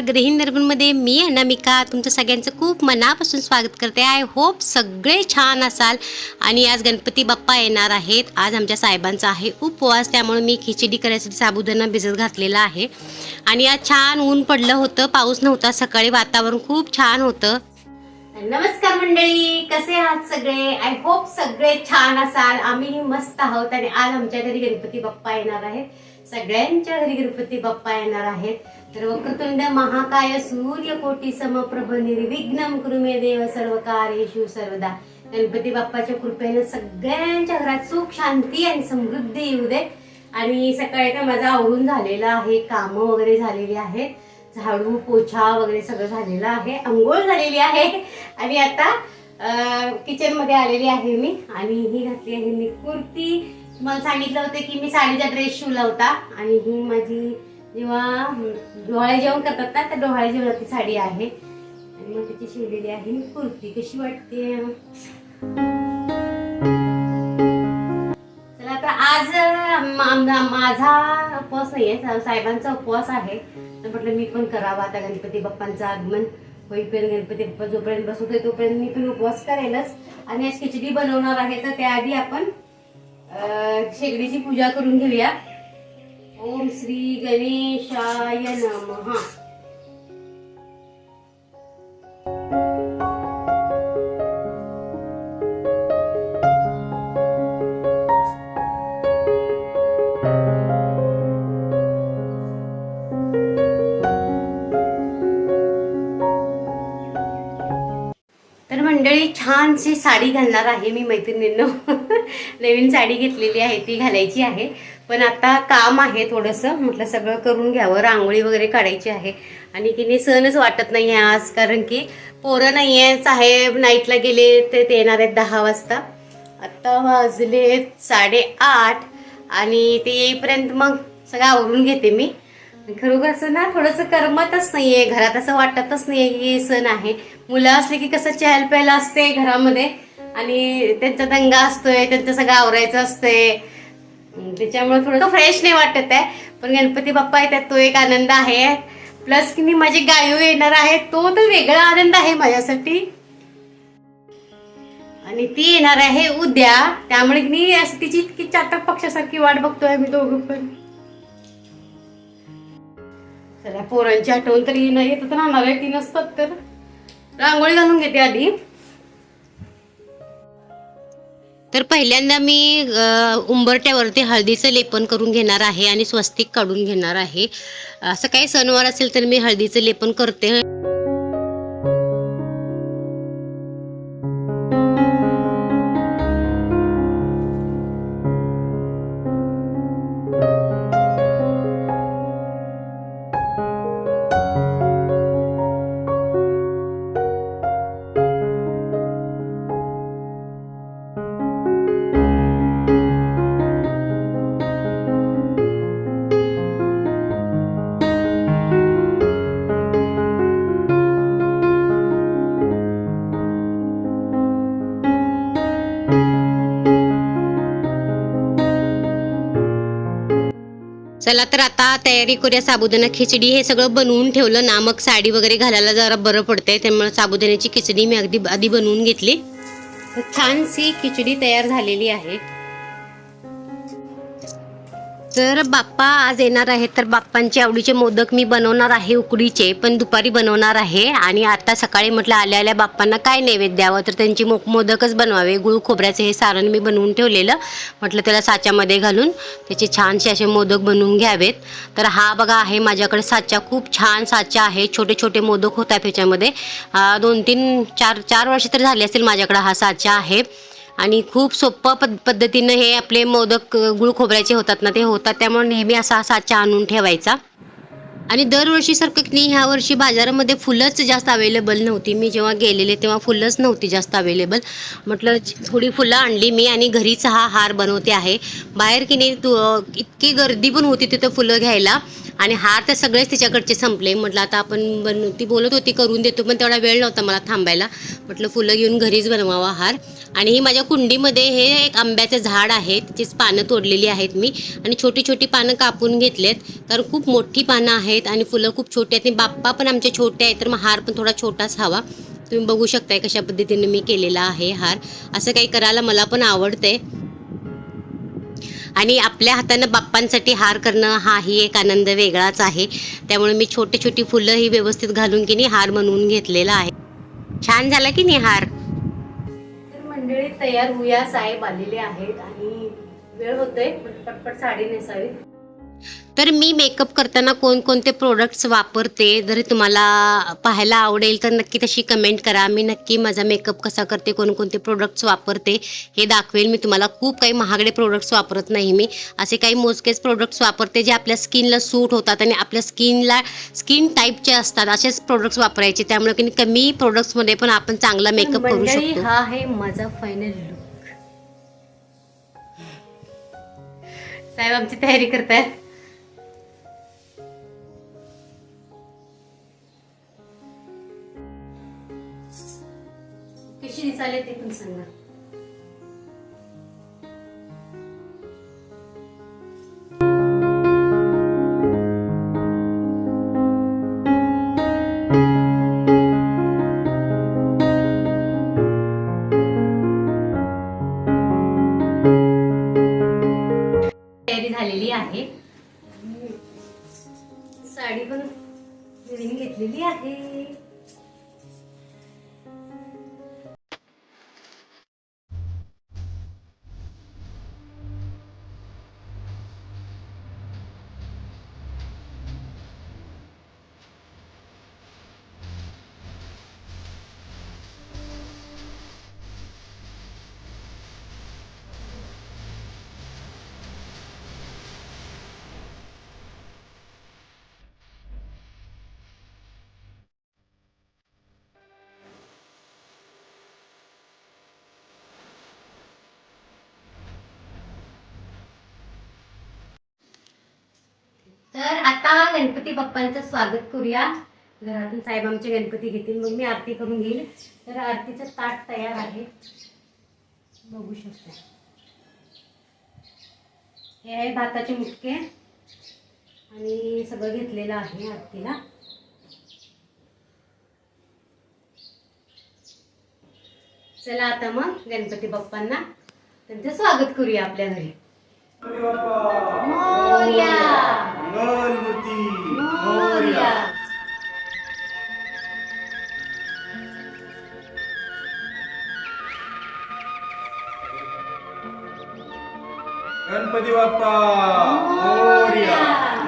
गृहिणी निर्गुणमध्ये मी अनामिका तुमचं सगळ्यांचं खूप मनापासून स्वागत करते। आय होप सगळे छान असाल। आणि आज गणपती बाप्पा येणार आहेत। आज आमच्या साहेबांचा आहे उपवास, त्यामुळे मी खिचडी करायसाठी साबुदाणा भिजत घातलेला आहे। आणि आज छान ऊन पडलं होतं, पाऊस नव्हता, सकाळी वातावरण खूप छान होतं। नमस्कार मंडळी, कसे आहात सगळे? आय होप सगळे छान असाल। आम्ही मस्त आहोत। आणि आज आमच्या घरी गणपती बाप्पा येणार आहेत। सगळ्यांच्या घरी गणपती बाप्पा येणार आहेत। तर वक्रतुंड महाकाय सूर्यकोटी समप्रभ निर्विघ्नं कुरु मे देव सर्व कार्येषु सर्वदा। गणपती बाप्पाच्या कृपेने सगळ्यांच्या घरात सुख शांती आणि समृद्धी येऊ दे। आणि सकाळी तर माझं आवरून झालेलं आहे, कामं वगैरे झालेली आहेत, झाडू पोछा वगैरे सगळं झालेलं आहे, अंघोळ झालेली आहे। आणि आता किचन मध्ये आलेली आहे मी। आणि ही घातली आहे मी कुर्ती। मला सांगितलं होतं की मी साडीचा ड्रेस शिवला होता। आणि ही माझी जेव्हा डोहाळे जेवण करतात ना, तर डोहाळे जेवणाची साडी आहे। आणि मग तिची शिवलेली आहे मी कुर्ती। कशी वाटते? चला आता आज माझा उपवास नाहीये, साहेबांचा उपवास आहे। तर म्हटलं मी पण करावा आता गणपती बाप्पांचं आगमन होईपर्यंत, गणपती बाप्पा जोपर्यंत बसवतोय तोपर्यंत मी पण उपवास करेलच। आणि आज खिचडी बनवणार आहे, तर त्याआधी आपण शेगडीची पूजा करून घेऊया। ओम श्री गणेशाय नमः। तर मंडळी छानशी साडी घालणार आहे मी मैत्रिणींनो। नवीन साडी घेतलेली आहे, ती घालायची आहे। पण आता काम आहे थोडंसं, म्हटलं सगळं करून घ्यावं, रांगोळी वगैरे काढायची आहे। आणि की नाही सणच वाटत नाही आहे आज, कारण की पोरं नाही आहे, साहेब नाईटला गेले, ते येणार आहेत 10 वाजता। आत्ता वाजले 8:30 आणि ते येईपर्यंत मग सगळं आवरून घेते मी। खरोखर असं ना थोडंसं करमतच नाहीये घरात, असं वाटतच नाहीये की सण आहे। मुलं असले की कसं चहल पहल असते घरामध्ये, आणि त्यांचा दंगा असतोय, त्यांचं सगळं आवरायचं असतंय, त्याच्यामुळे थोडं फ्रेश नाही वाटत आहे। पण गणपती बाप्पा येतात तो एक आनंद आहे, प्लस की माझी गायू येणार आहे, तो तर वेगळा आनंद आहे माझ्यासाठी। आणि ती येणार आहे उद्या, त्यामुळे मी असं तिची इतकी चातक पक्षासारखी वाट बघतोय आम्ही दोघं पण। चला पोरांची आठवण तरी येत तर राहणार आहे, ती नसतात तर रांगोळी घालून घेते आधी। तर पहिल्यांदा मी उंबरट्यावरती हळदीचं लेपन करून घेणार आहे आणि स्वस्तिक काढून घेणार आहे। असं काही सणवार असेल तर मी हळदीचं लेपन करते। चला तर आता तयारी करूया। साबुदाणा खिचडी हे सगळं बनवून ठेवलं ना, मग साडी वगैरे घालायला जरा बरं पडतंय, त्यामुळे साबुदाण्याची खिचडी मी अगदी आधी बनवून घेतली। तर छानशी खिचडी तयार झालेली आहे। तर बाप्पा आज येणार आहेत, तर बाप्पांचे आवडीचे मोदक मी बनवणार आहे, उकडीचे, पण दुपारी बनवणार आहे। आणि आता सकाळी म्हटलं आल्या आल्या बाप्पांना काय नैवेद्य द्यावं, तर त्यांची मोदकच बनवावे। गुळ खोबऱ्याचे हे सारण मी बनवून ठेवलेलं, म्हटलं त्याला साच्यामध्ये घालून त्याचे छानसे असे मोदक बनवून घ्यावेत। तर हा बघा आहे माझ्याकडे साचा, खूप छान साचा आहे, छोटे छोटे मोदक होतात ह्याच्यामध्ये। 2-3-4 वर्ष तरी झाले असेल माझ्याकडे हा साचा आहे। आणि खूप सोप्पं पद्धतीनं हे आपले मोदक गुळ खोबऱ्याचे होतात ना, ते होतात, त्यामुळे नेहमी असा साचा आणून ठेवायचा। आणि दरवर्षीसारखं की नाही ह्या वर्षी बाजारामध्ये फुलंच जास्त अवेलेबल नव्हती। मी जेव्हा गेलेले तेव्हा फुलंच नव्हती जास्त अवेलेबल, म्हटलं थोडी फुलं आणली मी आणि घरीच हा हार बनवते आहे। बाहेर की नाही इतकी गर्दी पण होती तिथं फुलं घ्यायला, आणि हार तर सगळेच तिच्याकडचे संपले। म्हटलं आता आपण ती बोलत होती करून देतो, पण तेवढा वेळ नव्हता मला थांबायला, म्हटलं फुलं घेऊन घरीच बनवावा हार। आणि ही माझ्या कुंडीमध्ये हे एक आंब्याचं झाड आहे, त्याचीच पानं तोडलेली आहेत मी, आणि छोटी छोटी पानं कापून घेतलेत, कारण खूप मोठी पानं आहेत आहेत आणि फुलं खूप छोटी आहेत आणि बाप्पा पण आमचे छोटे आहेत, तर मग हार पण थोडा छोटाच हवा. तुम्ही बघू शकताय कशा पद्धतीने मी केलेला आहे हार. असं काही करायला मला पण आवडते आणि आपल्या हातानं बाप्पांसाठी हार करणं हाही एक आनंद वेगळाच आहे. त्यामुळे मी छोटी छोटी फुलं ही व्यवस्थित घालून की नाही हार बनवून घेतलेला आहे. छान झाला की नाही हार. तर मंडळी तयार होऊया, साहेब आलेले आहेत आणि वेळ होतोय, पटपट साडी नेसावी. तर मी मेकअप करताना कोणकोणते प्रोडक्ट्स वापरते जर तुम्हाला पाहायला आवडेल तर नक्की तशी कमेंट करा. मी नक्की माझा मेकअप कसा करते, कोणकोणते प्रोडक्ट्स वापरते हे दाखवेल मी तुम्हाला. खूप काही महागडे प्रोडक्ट्स वापरत नाही मी, असे काही मोजकेच प्रोडक्ट्स वापरते जे आपल्या स्किनला सूट होतात आणि आपल्या स्किन टाईपचे असतात असेच प्रोडक्ट्स वापरायचे. त्यामुळे की कमी प्रोडक्ट्समध्ये पण आपण चांगला मेकअप करू शकतो. हा आहे माझा फायनल लुक. साहेब आमची तयारी करतायत. कशी दिसाले ते पण सांगा. तयारी झालेली आहे, साडी पण नवीन घेतलेली आहे. तर आता गणपती बाप्पांचं स्वागत करूया. घरातून साहेब आमचे गणपती घेतील, मग मी आरती करून घेईल. तर आरतीचं ताट तयार आहे, बघू शकता. हे आहे भाताचे मुटके आणि सगळं घेतलेलं आहे आरतीला. चला आता मग गणपती बाप्पांना त्यांचं स्वागत करूया आपल्या घरी. मोरया मोरया. गणपती बाप्पा मोरया.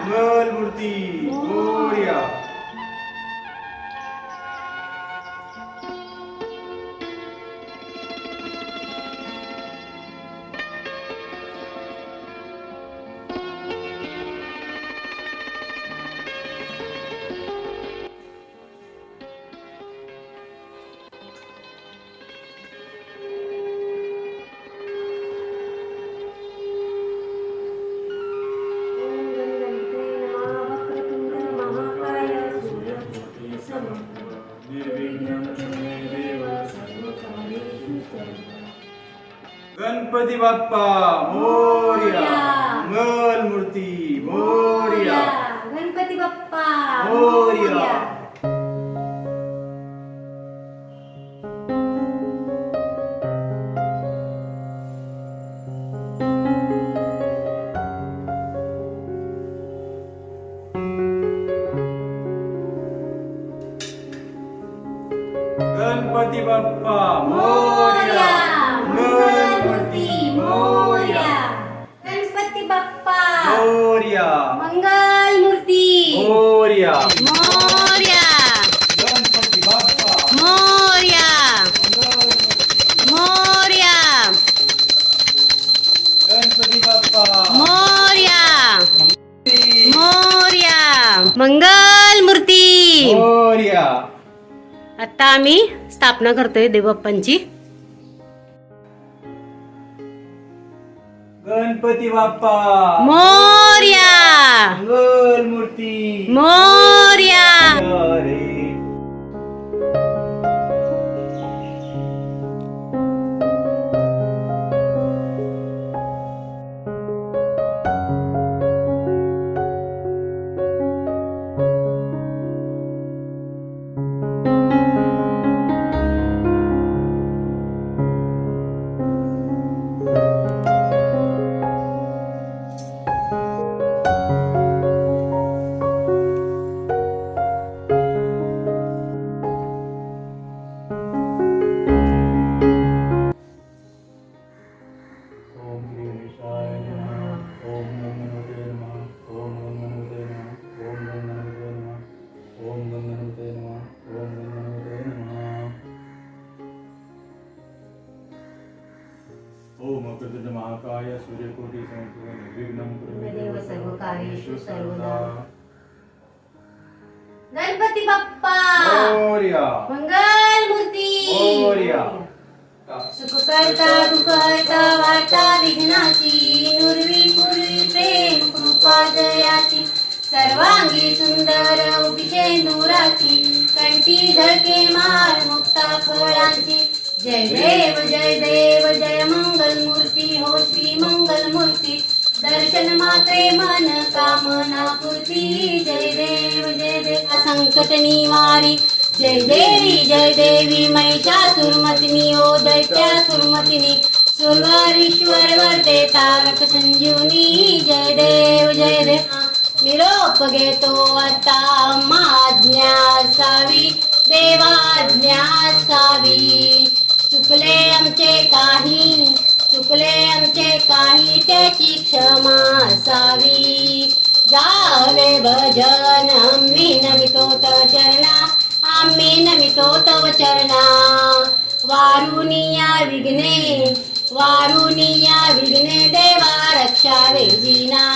मंगलमूर्ती मोरया. गणपती बाप्पा मोरया. मंगलमूर्ती मोरया. गणपती बाप्पा मोरया. गणपती बाप्पा मोरया. मंगलमूर्ती मोरया. गणपती बाप्पा मोरया. मंगलमूर्ती मोरया. मोरया. गणपती बाप्पा मोरया मोरया. गणपती बाप्पा मोरया मोरया. मंगलमूर्ती मोरया. आता आम्ही स्थापना करतोय देवबाप्पांची. गणपती बाप्पा मोरया मंगलमूर्ती मोरया. रे. ओम वक्रतुंड महाकाय सूर्यकोटि समप्रभ निर्विघ्नं कुरु मे देव देव सर्वकार्येषु सर्वदा. सर्वदा. गणपती बाप्पा मोरया. मंगल मूर्ती मोरया. सुख करता दुःख हरता वार्ता विघ्नाची नुरवी पूर्वी प्रेम कृपा दयाची सर्वांगी सुंदर उभिषेंदुराची कंठी झळके माळ मुक्ता फळांची जय देव जय मंगल मूर्ती हो श्री मंगल मूर्ती दर्शन मात्रे मन कामना पूर्ती जय देव संकट निवारी जय देवी महिषासुरमर्दिनी ओ दैत्यासुरमर्दिनी सुरवारीश्वर वरदे तारक संजीवनी जय देव निरोप घेतो आता आज्ञा सावी देवाज्ञा सावी चुकले आमचे काही त्याची क्षमा सावी झाले भजन आम्ही नमितो तव चरणा वारुनिया विघ्ने देवा रक्षावे जीना.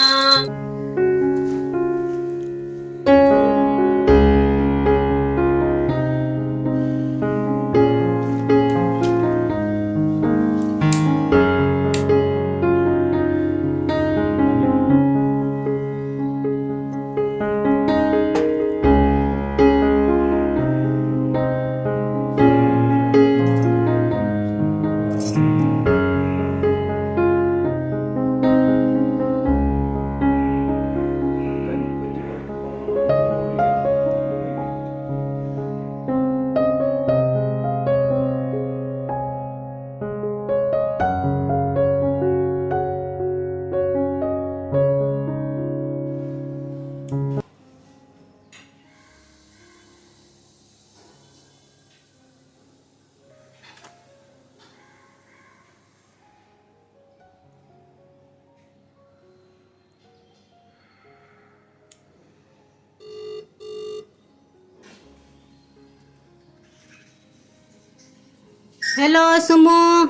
हॅलो सुमो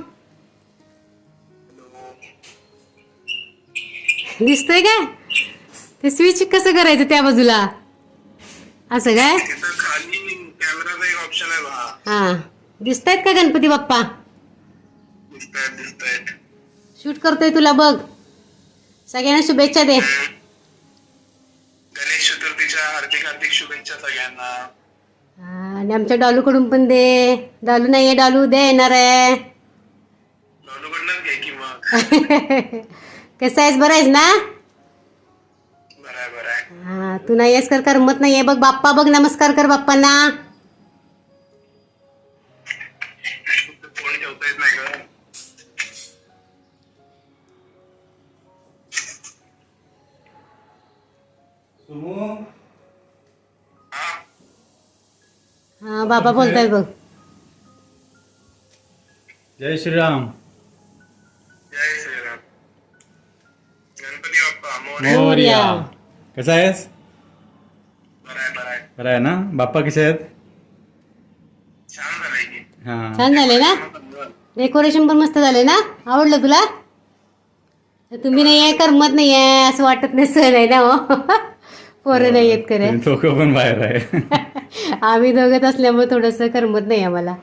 दिसतंय काय ते स्विच कसं करायचं त्या बाजूला असं काय खाली कॅमेराचा एक ऑप्शन आहे बघा. हा दिसतायत का गणपती बाप्पा दिसतायत. शूट करतोय तुला बघ सगळ्यांना शुभेच्छा दे. गणेश चतुर्थीच्या हार्दिक शुभेच्छा सगळ्यांना. आणि आमच्या डॉलूकडून पण दे. डॉलू नाहीये डॉलू दे येणार आहे. डॉलूकडनंच घे की मग. कसं आहेस बरं आहेस ना. बरं आहे. हा तू नाही आहेस कर करमत नाहीये बघ बाप्पा बघ नमस्कार कर बाप्पांना. फोन ठेवता येत नाही ग. सुमू. हा बाबा बोलतायत बघ. जय श्रीराम. जय श्रीराम. गणपती बाप्पा मोरया. मोरया. कसा आहेस. बरं आहे. बरं आहे ना. बाप्पा कसे आहेत. छान झालंय की. हा छान झाले ना. डेकोरेशन पण मस्त झाले ना. आवडलं तुला. तुम्ही नाही आहे करमत नाही आहे असं वाटत नाही. सण आहे ना हो. पोरं नाही येत करे. दोघं पण बाहेर आहे. आम्ही दोघत असल्यामुळे थोडंसं करमत नाही आम्हाला.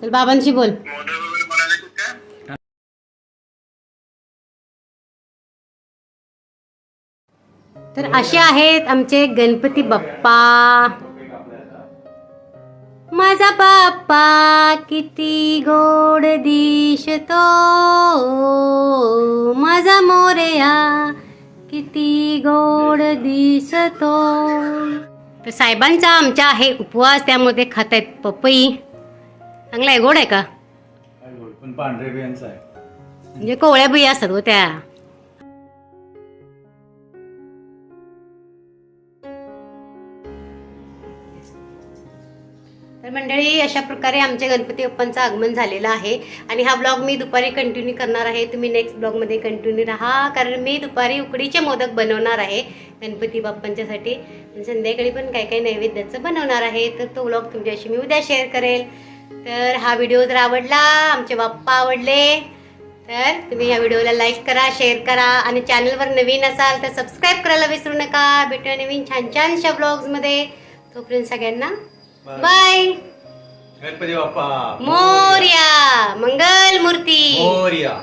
चल बाबांशी बोल. मोदक वगैरे बनवले की काय. तर असे आहेत आमचे गणपती बाप्पा. माझा बाप्पा किती गोड दिसतो. माझा मोरया किती गोड दिसतो. तर साहेबांचा आमच्या आहे उपवास त्यामुळे ते खात आहेत पपई. चांगला आहे गोड आहे का. पण पांढरे बियांचा आहे. म्हणजे कोवळ्या बिया असतात हो त्या. तर मंडळी अशा प्रकारे आमच्या गणपती बाप्पांचं आगमन झालेलं आहे. आणि हा ब्लॉग मी दुपारी कंटिन्यू करणार आहे. तुम्ही नेक्स्ट ब्लॉगमध्ये कंटिन्यू राहा कारण मी दुपारी उकडीचे मोदक बनवणार आहे गणपती बाप्पांच्यासाठी. आणि संध्याकाळी पण काय काय नैवेद्याचं बनवणार आहे. तर तो ब्लॉग तुमच्याशी मी उद्या शेअर करेल. तर हा व्हिडिओ जर आवडला आमचे बाप्पा आवडले तर तुम्ही या व्हिडिओला लाईक करा, शेअर करा आणि चॅनलवर नवीन असाल तर सबस्क्राईब करायला विसरू नका. भेटूया नवीन छान छानशा ब्लॉग्समध्ये. तोपर्यंत सगळ्यांना बाय. गणपती बाप्पा मोरया. मंगल मूर्ती. मोरया.